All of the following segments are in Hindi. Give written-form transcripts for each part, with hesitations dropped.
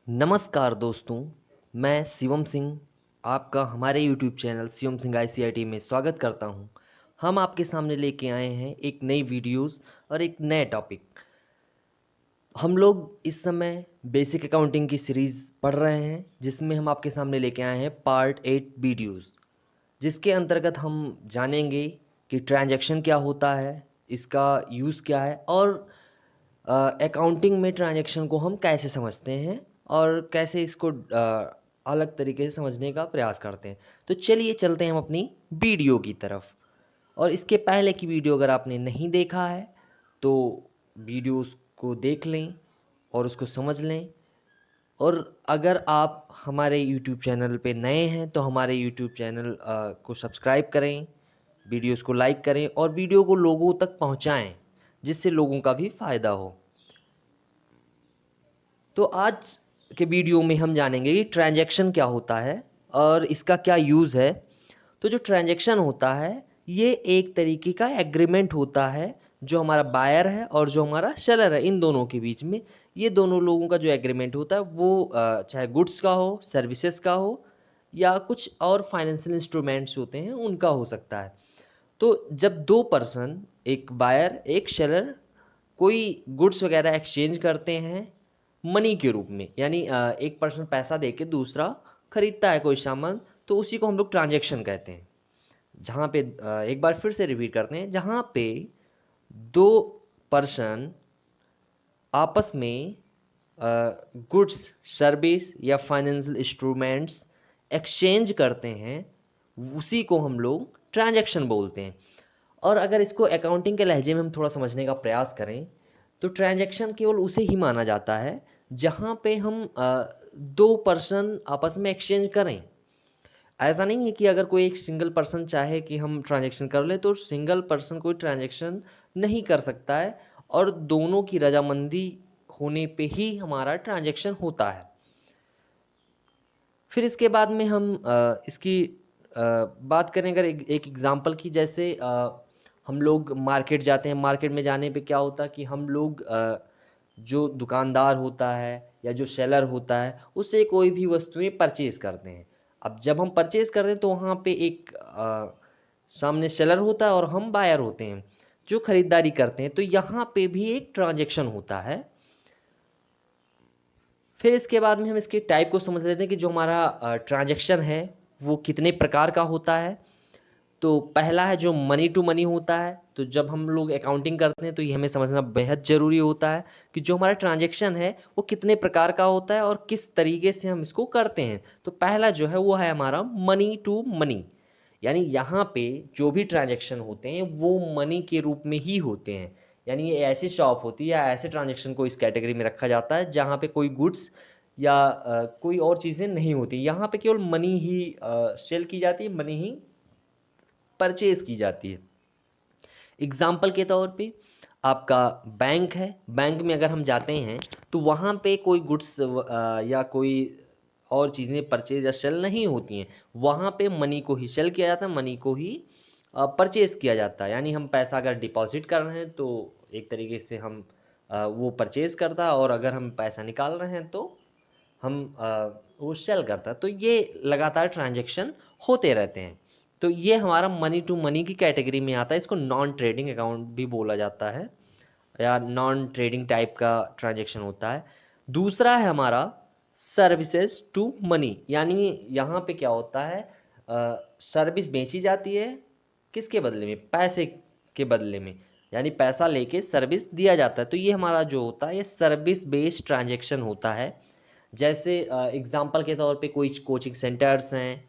नमस्कार दोस्तों, मैं शिवम सिंह आपका हमारे YouTube channel Shivam Singh ICIT में स्वागत करता हूं। हम आपके सामने लेके आए हैं एक नई वीडियोस और एक नए टॉपिक। हम लोग इस समय बेसिक अकाउंटिंग की सीरीज़ पढ़ रहे हैं, जिसमें हम आपके सामने लेके आए हैं पार्ट 8 वीडियोस, जिसके अंतर्गत हम जानेंगे कि ट्रांजैक्शन क्या होता है, इसका यूज़ क्या है और अकाउंटिंग में ट्रांजैक्शन को हम कैसे समझते हैं और कैसे इसको अलग तरीके से समझने का प्रयास करते हैं। तो चलिए चलते हैं हम अपनी वीडियो की तरफ। और इसके पहले की वीडियो अगर आपने नहीं देखा है तो वीडियोस को देख लें और उसको समझ लें। और अगर आप हमारे यूट्यूब चैनल पे नए हैं तो हमारे यूट्यूब चैनल को सब्सक्राइब करें, वीडियोस को लाइक करें और वीडियो को लोगों तक पहुंचाएं, जिससे लोगों का भी फ़ायदा हो। तो आज के वीडियो में हम जानेंगे कि ट्रांजैक्शन क्या होता है और इसका क्या यूज़ है। तो जो ट्रांजैक्शन होता है ये एक तरीके का एग्रीमेंट होता है, जो हमारा बायर है और जो हमारा सेलर है, इन दोनों के बीच में ये दोनों लोगों का जो एग्रीमेंट होता है वो चाहे गुड्स का हो, सर्विसेज का हो या कुछ और फाइनेंशियल इंस्ट्रूमेंट्स होते हैं उनका हो सकता है। तो जब दो पर्सन, एक बायर एक सेलर, कोई गुड्स वगैरह एक्सचेंज करते हैं मनी के रूप में, यानी एक पर्सन पैसा दे के दूसरा खरीदता है कोई सामान, तो उसी को हम लोग ट्रांजैक्शन कहते हैं। जहाँ पे एक बार फिर से रिपीट करते हैं, जहाँ पे दो पर्सन आपस में गुड्स, सर्विस या फाइनेंशियल इंस्ट्रूमेंट्स एक्सचेंज करते हैं, उसी को हम लोग ट्रांजैक्शन बोलते हैं। और अगर इसको अकाउंटिंग के लहजे में हम थोड़ा समझने का प्रयास करें तो ट्रांजैक्शन केवल उसे ही माना जाता है जहाँ पे हम दो पर्सन आपस में एक्सचेंज करें। ऐसा नहीं है कि अगर कोई एक सिंगल पर्सन चाहे कि हम ट्रांजैक्शन कर ले तो सिंगल पर्सन कोई ट्रांजैक्शन नहीं कर सकता है, और दोनों की रजामंदी होने पे ही हमारा ट्रांजैक्शन होता है। फिर इसके बाद में हम इसकी बात करें अगर एक एग्ज़ाम्पल की, जैसे हम लोग मार्केट जाते हैं। मार्केट में जाने पे क्या होता है कि हम लोग जो दुकानदार होता है या जो सेलर होता है उससे कोई भी वस्तुएं परचेज़ करते हैं। अब जब हम परचेज़ करते हैं तो वहाँ पे एक सामने सेलर होता है और हम बायर होते हैं जो ख़रीदारी करते हैं। तो यहाँ पे भी एक ट्रांजैक्शन होता है। फिर इसके बाद में हम इसके टाइप को समझ लेते हैं कि जो हमारा ट्रांजैक्शन है वो कितने प्रकार का होता है। तो पहला है जो मनी टू मनी होता है। तो जब हम लोग अकाउंटिंग करते हैं तो ये हमें समझना बेहद ज़रूरी होता है कि जो हमारा ट्रांजैक्शन है वो कितने प्रकार का होता है और किस तरीके से हम इसको करते हैं। तो पहला जो है वो है हमारा मनी टू मनी, यानी यहाँ पे जो भी ट्रांजैक्शन होते हैं वो मनी के रूप में ही होते हैं। यानी ये ऐसी शॉप होती है या ऐसे ट्रांजैक्शन को इस कैटेगरी में रखा जाता है जहाँ पे कोई गुड्स या कोई और चीज़ें नहीं होती। यहाँ पे केवल मनी ही सेल की जाती है, मनी ही परचेज की जाती है। एग्जाम्पल के तौर पे आपका बैंक है। बैंक में अगर हम जाते हैं तो वहाँ पे कोई गुड्स या कोई और चीज़ें परचेज या सेल नहीं होती हैं। वहाँ पे मनी को ही सेल किया जाता है, मनी को ही परचेज किया जाता है। यानी हम पैसा अगर डिपॉजिट कर रहे हैं तो एक तरीके से हम वो परचेज करता है, और अगर हम पैसा निकाल रहे हैं तो हम वो सेल करता है। तो ये लगातार ट्रांजैक्शन होते रहते हैं। तो ये हमारा मनी टू मनी की कैटेगरी में आता है। इसको नॉन ट्रेडिंग अकाउंट भी बोला जाता है या नॉन ट्रेडिंग टाइप का ट्रांजैक्शन होता है। दूसरा है हमारा सर्विसेज टू मनी, यानी यहाँ पे क्या होता है, सर्विस बेची जाती है किसके बदले में, पैसे के बदले में, यानी पैसा लेके सर्विस दिया जाता है। तो ये हमारा जो होता है ये सर्विस बेस्ड ट्रांजैक्शन होता है। जैसे एग्जांपल के तौर पे कोई कोचिंग सेंटर्स हैं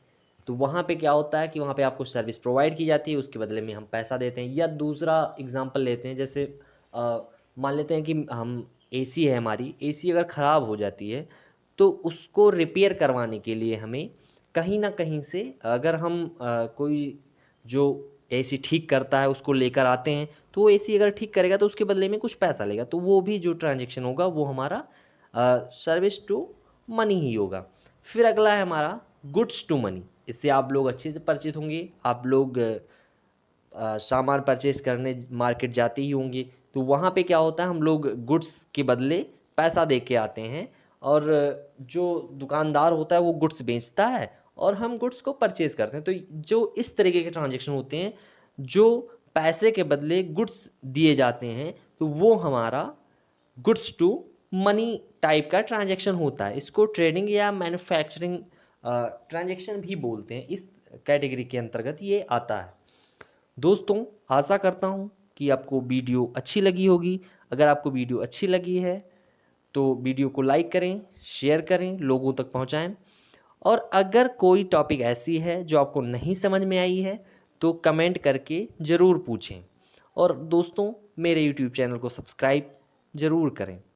तो वहाँ पे क्या होता है कि वहाँ पे आपको सर्विस प्रोवाइड की जाती है, उसके बदले में हम पैसा देते हैं। या दूसरा एग्जांपल लेते हैं, जैसे मान लेते हैं कि हम एसी है, हमारी एसी अगर ख़राब हो जाती है तो उसको रिपेयर करवाने के लिए हमें कहीं ना कहीं से, अगर हम कोई जो एसी ठीक करता है उसको लेकर आते हैं तो वो एसी अगर ठीक करेगा तो उसके बदले में कुछ पैसा लेगा। तो वो भी जो ट्रांजेक्शन होगा वो हमारा सर्विस टू मनी ही होगा। फिर अगला है हमारा गुड्स टू मनी। इससे आप लोग अच्छे से परिचित होंगे। आप लोग सामान परचेज करने मार्केट जाते ही होंगे, तो वहाँ पे क्या होता है, हम लोग गुड्स के बदले पैसा दे के आते हैं और जो दुकानदार होता है वो गुड्स बेचता है और हम गुड्स को परचेज करते हैं। तो जो इस तरीके के ट्रांजेक्शन होते हैं जो पैसे के बदले गुड्स दिए जाते हैं, तो वो हमारा गुड्स टू मनी टाइप का ट्रांजैक्शन होता है। इसको ट्रेडिंग या मैन्युफैक्चरिंग ट्रांजैक्शन भी बोलते हैं। इस कैटेगरी के अंतर्गत ये आता है। दोस्तों, आशा करता हूँ कि आपको वीडियो अच्छी लगी होगी। अगर आपको वीडियो अच्छी लगी है तो वीडियो को लाइक करें, शेयर करें, लोगों तक पहुँचाएं। और अगर कोई टॉपिक ऐसी है जो आपको नहीं समझ में आई है तो कमेंट करके ज़रूर पूछें। और दोस्तों, मेरे यूट्यूब चैनल को सब्सक्राइब ज़रूर करें।